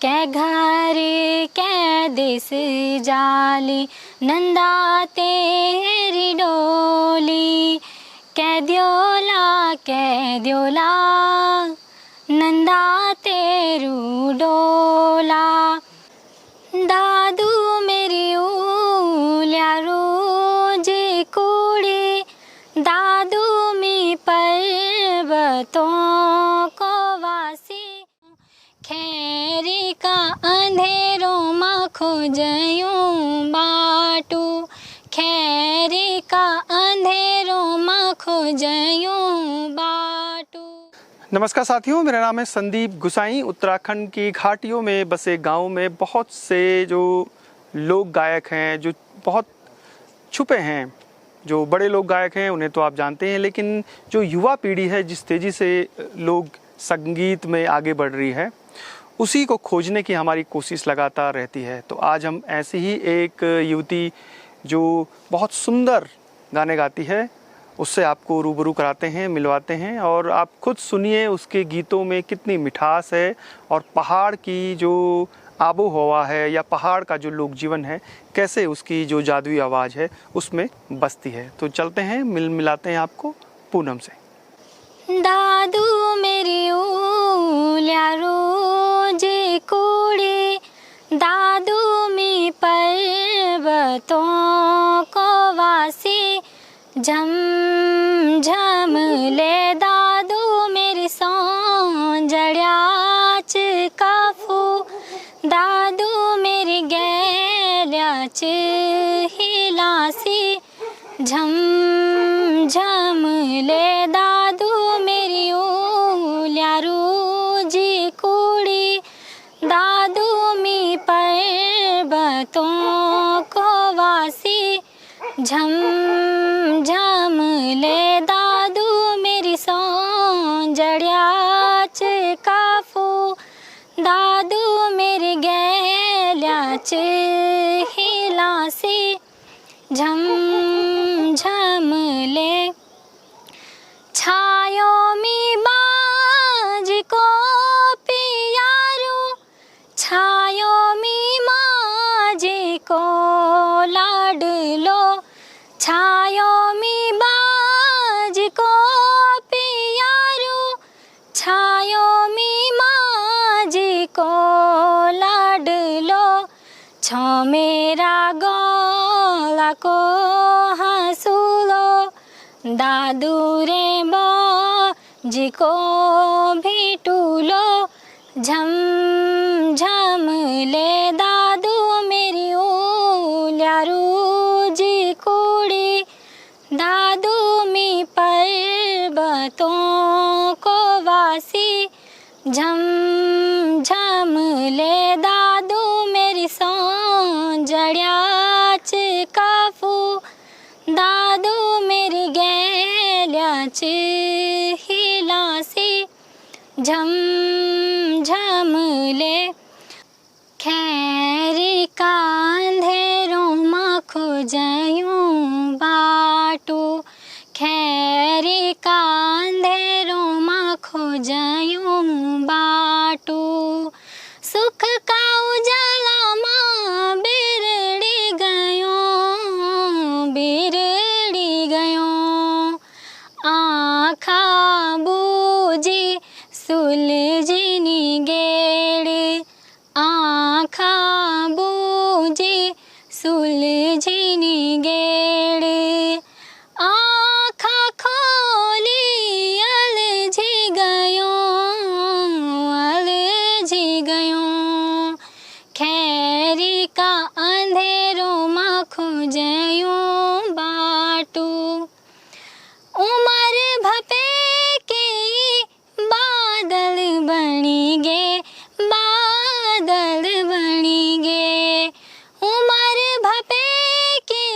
कै घर कै देश जाली नंदा तेरी डोली। कै द्योला नंदा तेरू डोला। दादू मेरी ऊल्या रोज कुड़ी दादू मी पर्वतों को वासी। खैरी का अंधेरों माँ खोजयूं बाटू। खैरी का अंधेरों माँ खोजयूं बाटू। नमस्कार साथियों, मेरा नाम है संदीप गुसाई। उत्तराखंड की घाटियों में बसे गांव में बहुत से जो लोक गायक हैं जो बहुत छुपे हैं। जो बड़े लोक गायक हैं उन्हें तो आप जानते हैं, लेकिन जो युवा पीढ़ी है जिस तेज़ी से लोग संगीत में आगे बढ़ रही है, उसी को खोजने की हमारी कोशिश लगातार रहती है। तो आज हम ऐसी ही एक युवती जो बहुत सुंदर गाने गाती है उससे आपको रूबरू कराते हैं, मिलवाते हैं, और आप खुद सुनिए उसके गीतों में कितनी मिठास है और पहाड़ की जो आबो हवा है या पहाड़ का जो लोक जीवन है कैसे उसकी जो जादुई आवाज़ है उसमें बसती है। तो चलते हैं, मिलाते हैं आपको पूनम से। दादू मेरी ऊल्या रोज कुड़ी दादू मी पर्वतों को वासी। झम झम ले दादू मेरी सौंजड्याच काफू। दादू मेरी गैल्याच हिलासी। झम झम ले दादू मेरी ऊल्या रोजी कुड़ी दादू मी पर्वतों को वासी। झम झम ले दादू मेरी सौंजड्याच काफू। दादू मेरी गैल्याच हिलासी। झम झम ले छायो मी बाज को पियारू। छायो मी माजी को लाडलो। छायो मी बाज को पियारू। छायो मी माजी को लाडलो। छो मेरा गला को हंसूलो। दादू रे जी को भी टूलो। झम झम ले दादू मेरी ऊल्या रोजी कुड़ी दादू मी पर्वतों को वासी। झम झम ले दादू मेरी सौंजड्याच काफू। दादू मेरी गैल्याच हिलासी। झम झम ले खैरी का अंधेरों माँ खोजयूं बाटू। खैरी का अंधेरों माँ खोजयूं बाटू। सुख का उजाला माँ बिरड़ी गयो। आँखा बूजी सुलझनी गेड़। आँखा बूजी सुलझनी गेड़। आँखा खोली अलझी गयो। खैरी का अंधेरों माँ खोजयूं बाटू। उमर भपे के बादल बनी गे। बादल बनी गे। उमर भपे के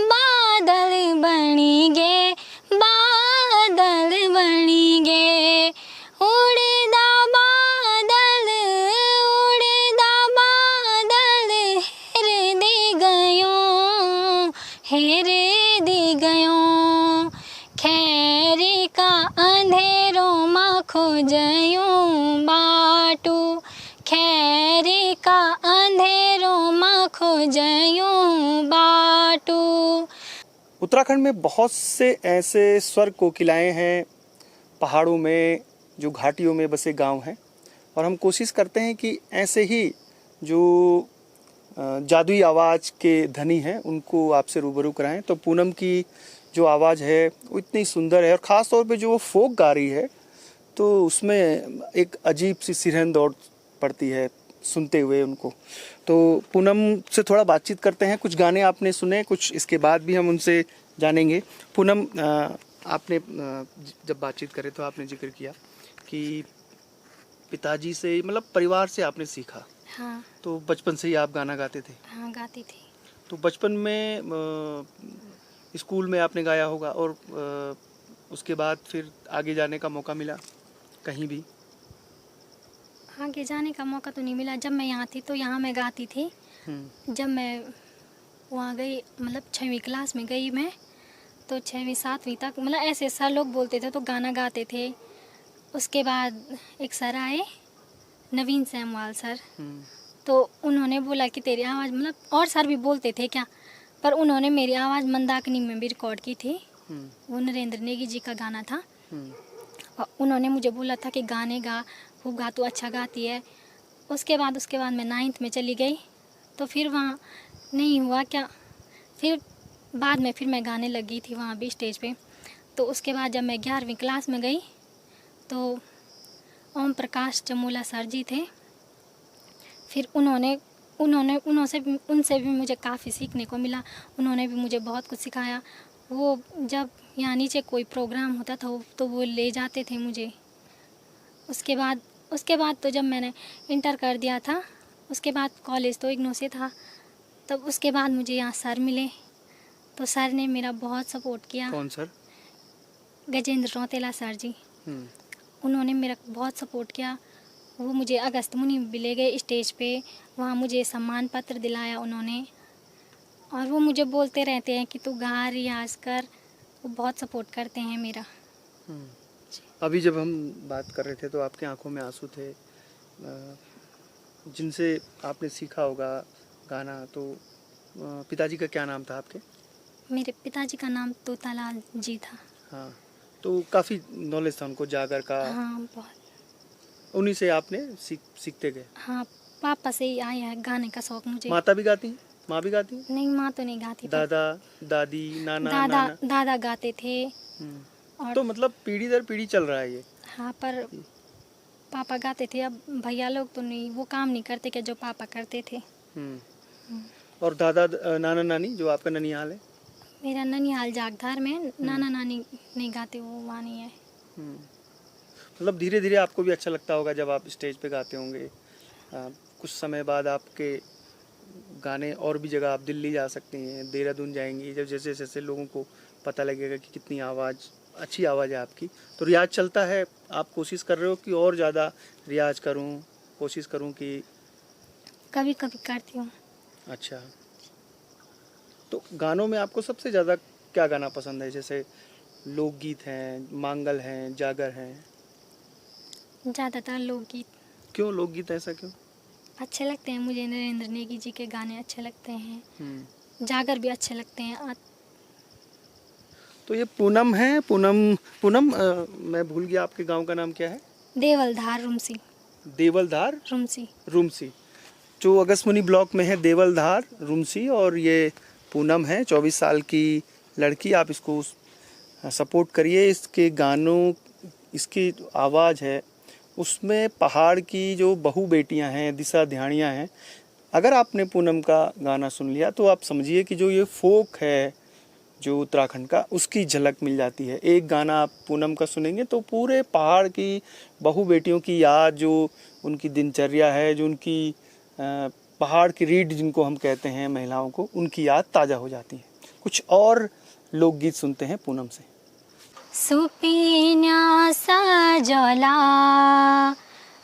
बादल बनी गे। बादल बनी गे। उड़दा बादल हेर दी गयो। खैरी का अंधेरों माँ खोजयूं बाटू। खैरी खोजयूं बाटू। उत्तराखंड में बहुत से ऐसे स्वर कोकिलाएं हैं, पहाड़ों में जो घाटियों में बसे गांव हैं, और हम कोशिश करते हैं कि ऐसे ही जो जादुई आवाज़ के धनी हैं उनको आपसे रूबरू कराएं। तो पूनम की जो आवाज़ है वो इतनी सुंदर है, और ख़ास तौर पे जो वो फोक गा रही है तो उसमें एक अजीब सी सिरहन दौड़ पड़ती है सुनते हुए उनको। तो पूनम से थोड़ा बातचीत करते हैं। कुछ गाने आपने सुने, कुछ इसके बाद भी हम उनसे जानेंगे। पूनम, आपने जब बातचीत करे तो आपने जिक्र किया कि पिताजी से, मतलब परिवार से आपने सीखा। हाँ तो बचपन से ही आप गाना गाते थे? हाँ गाती थी। तो बचपन में स्कूल में आपने गाया होगा, और उसके बाद फिर आगे जाने का मौका मिला कहीं भी? आगे जाने का मौका तो नहीं मिला। जब मैं यहाँ थी तो यहाँ मैं गाती थी। जब मैं वहाँ गई, मतलब 6वीं क्लास में गई मैं, तो 6वीं 7वीं तक मतलब ऐसे सर लोग बोलते थे तो गाना गाते थे। उसके बाद एक सर आए, नवीन सैमवाल सर, तो उन्होंने बोला कि तेरी आवाज़, मतलब और सर भी बोलते थे क्या, पर उन्होंने मेरी आवाज़ मंदाकिनी में भी रिकॉर्ड की थी। वो नरेंद्र नेगी जी का गाना था। और उन्होंने मुझे बोला था कि गाने गा, खूब गा, तू अच्छा गाती है। उसके बाद मैं 9th में चली गई, तो फिर वहाँ नहीं हुआ क्या। फिर बाद में फिर मैं गाने लगी थी वहाँ भी स्टेज पे। तो उसके बाद जब मैं 11वीं क्लास में गई तो ओम प्रकाश चमोला सर जी थे। फिर उनसे भी मुझे काफ़ी सीखने को मिला। उन्होंने भी मुझे बहुत कुछ सिखाया। वो जब यहाँ नीचे कोई प्रोग्राम होता था तो वो ले जाते थे मुझे। उसके बाद तो जब मैंने इंटर कर दिया था, उसके बाद कॉलेज तो इग्नू से था, तब उसके बाद मुझे यहाँ सर मिले। तो सर ने मेरा बहुत सपोर्ट किया। कौन सर? गजेंद्र रौतेला सर जी। उन्होंने मेरा बहुत सपोर्ट किया। वो मुझे अगस्त मुनि भी ले गए स्टेज पे, वहाँ मुझे सम्मान पत्र दिलाया उन्होंने। और वो मुझे बोलते रहते हैं कि तू गा, रियाज कर। वो बहुत सपोर्ट करते हैं मेरा। अभी जब हम बात कर रहे थे तो आपकी आंखों में आंसू थे। जिनसे आपने सीखा होगा गाना, तो पिताजी का क्या नाम था आपके? मेरे पिताजी का नाम तोतालाल जी था। हाँ, तो काफ़ी नॉलेज था उनको जागर का। हाँ बहुत। उन्हीं से आपने सीखते गए? हाँ, पापा से ही आया है गाने का शौक मुझे। माता भी गाती हैं? माँ भी गाती हैं? नहीं, माँ तो नहीं गाती। दादा दादी नाना नाना? दादा गाते थे। और तो मतलब पीढ़ी दर पीढ़ी चल रहा है ये? हाँ, पर पापा गाते थे। अब भैया लोग तो नहीं, वो काम नहीं करते क्या जो पापा करते थे। और दादा नाना नानी, जो आपका ननिहाल है? मेरा ननिहाल जागधार में। नाना नानी नहीं गाते, वो वहाँ नहीं है। मतलब धीरे धीरे आपको भी अच्छा लगता होगा जब आप स्टेज पे गाते होंगे। कुछ समय बाद आपके गाने और भी जगह, आप दिल्ली जा सकती हैं, देहरादून जाएंगी, जब जैसे जैसे लोगों को पता लगेगा कि कितनी अच्छी आवाज़ है आपकी। तो रियाज चलता है, आप कोशिश कर रहे हो कि और ज़्यादा रियाज करूं, कोशिश करूं कि? कभी कभी करती हूँ। अच्छा। तो गानों में आपको सबसे ज़्यादा क्या गाना पसंद है? जैसे लोकगीत हैं, मांगल हैं, जागर हैं? ज़्यादातर लोकगीत। क्यों लोकगीत, ऐसा क्यों? अच्छे लगते हैं मुझे। नरेंद्र नेगी जी के गाने अच्छे लगते हैं। जागर भी अच्छे लगते हैं। तो ये पूनम है। पूनम, मैं भूल गया, आपके गांव का नाम क्या है? देवलधार रुमसी। देवलधार रुमसी, जो अगस्मुनी ब्लॉक में है, देवलधार रुमसी। और ये पूनम है, 24 साल की लड़की। आप इसको सपोर्ट करिए। इसके गानों, इसकी आवाज़ है उसमें पहाड़ की जो बहू बेटियां हैं, दिशा ध्यानियाँ हैं। अगर आपने पूनम का गाना सुन लिया तो आप समझिए कि जो ये फोक है जो उत्तराखंड का, उसकी झलक मिल जाती है। एक गाना आप पूनम का सुनेंगे तो पूरे पहाड़ की बहू बेटियों की याद, जो उनकी दिनचर्या है, जो उनकी पहाड़ की रीढ़ जिनको हम कहते हैं महिलाओं को, उनकी याद ताज़ा हो जाती है। कुछ और लोकगीत सुनते हैं पूनम से। सुपीन्या सजला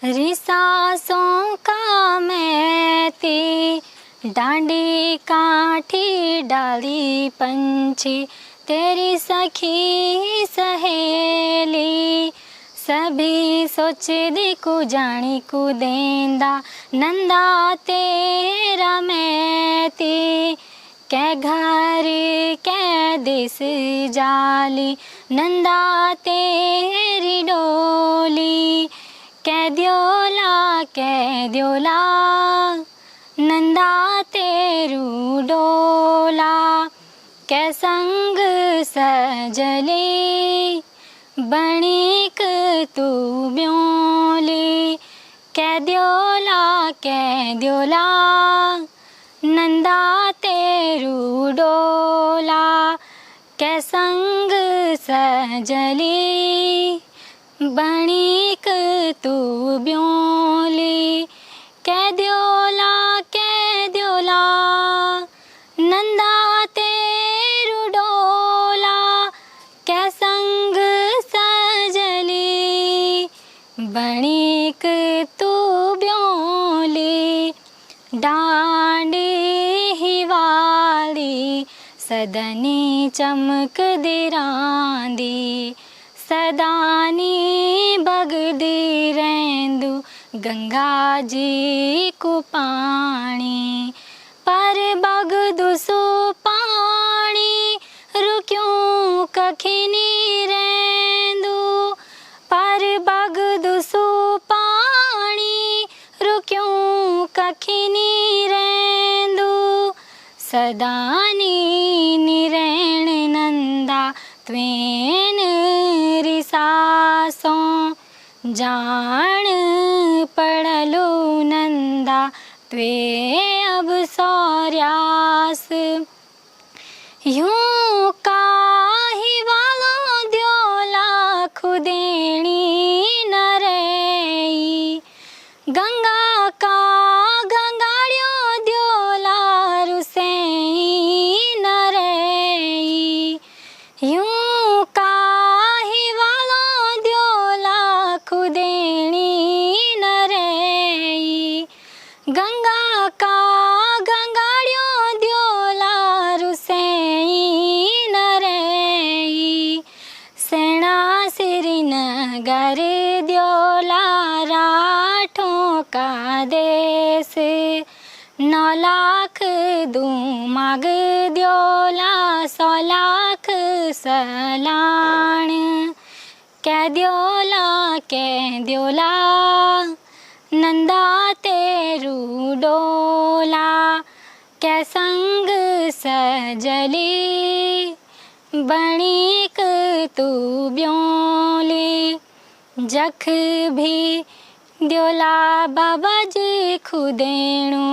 रिसासों का मैती, डांडी काठी डाली पंछी, तेरी सखी सहेली सभी सोच दी को जानी को देंदा नंदा तेरा मैती कै घर कै देश जाली नंदा तेरी डोली कै द्योला नंदा तेरू डोला कै संग सजली बणिक तू ब्योली कै द्योला नंदा तेरू डोला कै संग सजली बणिक तू ब्योली कै द्योला नंदा तेरू डोला कै संग सजली बणिक तू ब्योली डांडी हिवाली सदनी चमक दिरांदी सदानी बगदी रेंदू गंगा जी को पानी पर बगदू सो पानी रुक्यों कखिनी रेंदू पर बगदू सो पानी रुक्यों कखिनी रेंदू सदानी निरैण नंदा त्वेन रिसासों जान पड़लो नंदा त्वे अब सौर्यास यूं काही वालो द्योला खुदेणी न रही गंगा का गंगाड़ियो द्योला रुसेई न रही यूं काही वालो द्योला खुदेणी न रही गंगा का गंगाड़ियो द्योला रुसेई न रही सेना श्रीनगर द्योला राठों का देश 9 लाख दूमाग द्योला 100 लाख सलाण कै द्योला नंदा तेरू डोला कै संग सजली बणिक तू ब्योली जख भी द्योला बाबा जी खुदेणू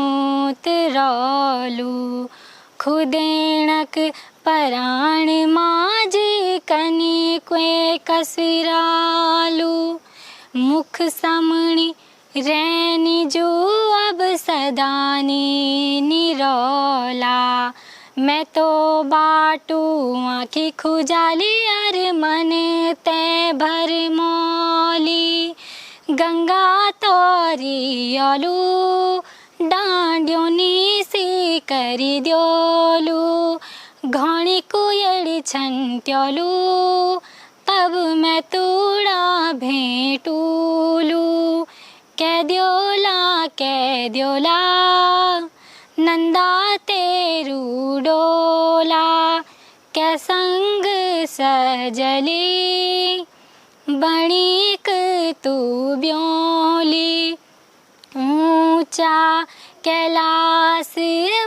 तिरौलू खुदेणक पराण माजी कनी क्वे कसरालू मुख सामणी रैनी जो अब सदानी निरौला मैं तो बाटू आँखी खुजाली अर मन ते भर मौली गंगा तोरी ओलू डांड्योनी सी करी द्योलू घोणी कुयड़ी छंट्योलू तब मैं तूड़ा भेटूलू कै द्योला नंदा तेरू डोला कै संग सजली बणिक तू ब्योली ऊंचा कैलाश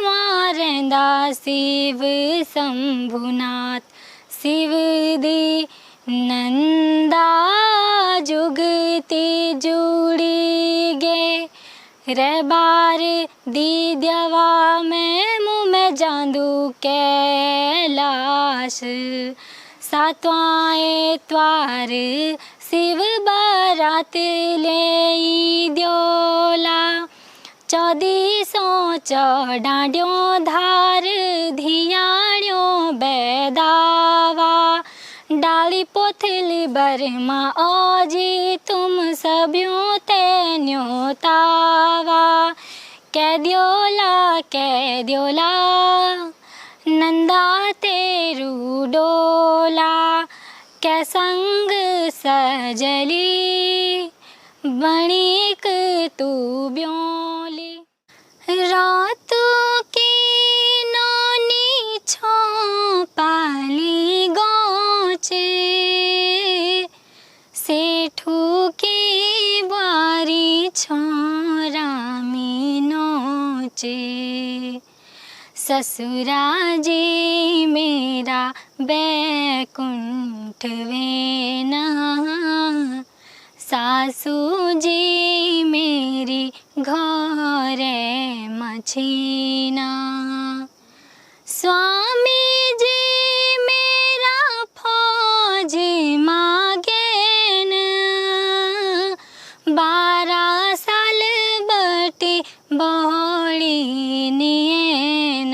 मारेंदा शिव शंभुनाथ शिव दी नंदा जुगती जुड़ी गे रे बार दी द्यवा में मुँह में जांदू कैलाश सातवां एतवार शिव बारात ले द्योला 1400 चौडांड्यों धार धियाण्यों बैदावा डाली पोथली बरमा ओजी तुम सभ्यों ते न्योतावा कै द्योला नंदा तेरू डोला कै संग सजली बणिक तू ब्योली रातों की नौनी छो पाली गोचे सेठू की बारी छो रामी नोचे ससुरा जी मेरा बैकुंठ वेना सासू जी मेरी घरे मछीना स्वामी जी मेरा फौज मागेन 12 साल बटी बोली नियन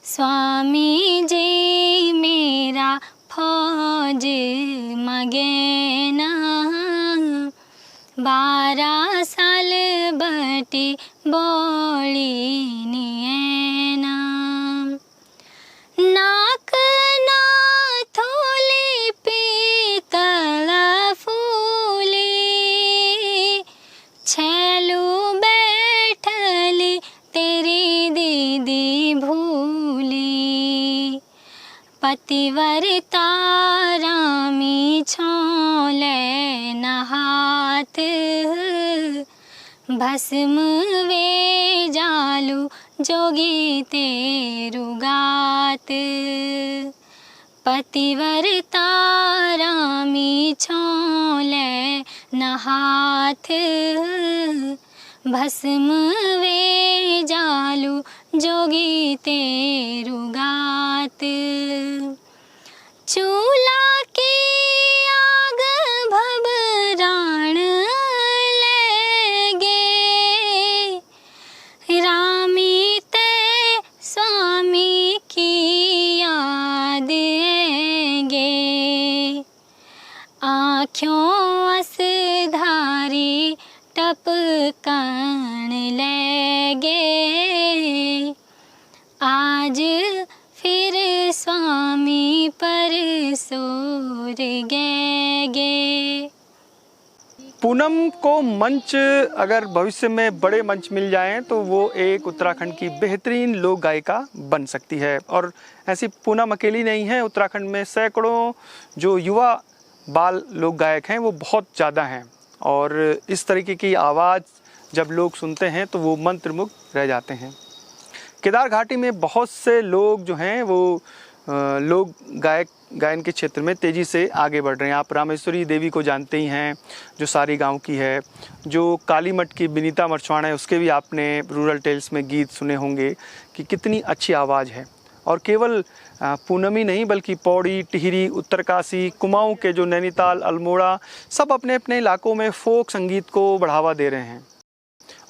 स्वामी जी मेरा फौज मगेना 12 साल बटी बोली नियना नाक ना थोली पीतल फूली छेलू बैठली तेरी दीदी भूली पतिव्रता रामी छोले नहात भस्म वे जालू जोगी तेरु गात पतिव्रता रामी छोले नहात भस्म वे जालू जोगी तेरु गात चूल्हा की आग भभराण लेगे रामी ते स्वामी की याद आएगे आँखों अस धारी टपकन लेगे आज फिर स्वामी पर सोर गए। पूनम को मंच अगर भविष्य में बड़े मंच मिल जाएं तो वो एक उत्तराखंड की बेहतरीन लोक गायिका बन सकती है। और ऐसी पूनम अकेली नहीं है, उत्तराखंड में सैकड़ों जो युवा बाल लोक गायक हैं वो बहुत ज़्यादा हैं। और इस तरीके की आवाज़ जब लोग सुनते हैं तो वो मंत्रमुग्ध रह जाते हैं। केदार घाटी में बहुत से लोग जो हैं वो लोग गायन के क्षेत्र में तेज़ी से आगे बढ़ रहे हैं। आप रामेश्वरी देवी को जानते ही हैं जो सारी गांव की है, जो कालीमठ की विनीता मरछवाड़ा है उसके भी आपने रूरल टेल्स में गीत सुने होंगे कि कितनी अच्छी आवाज़ है। और केवल पूनम ही नहीं बल्कि पौड़ी, टिहरी, उत्तरकाशी, कुमाऊं के जो नैनीताल, अल्मोड़ा सब अपने अपने इलाकों में फोक संगीत को बढ़ावा दे रहे हैं।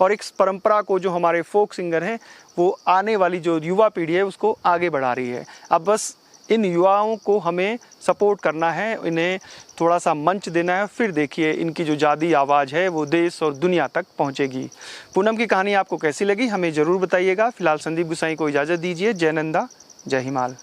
और इस परंपरा को जो हमारे फोक सिंगर हैं वो आने वाली जो युवा पीढ़ी है उसको आगे बढ़ा रही है। अब बस इन युवाओं को हमें सपोर्ट करना है, इन्हें थोड़ा सा मंच देना है, फिर देखिए इनकी जो जादी आवाज़ है वो देश और दुनिया तक पहुंचेगी। पूनम की कहानी आपको कैसी लगी हमें ज़रूर बताइएगा। फिलहाल संदीप गुसाई को इजाज़त दीजिए। जय नंदा, जय हिमाल।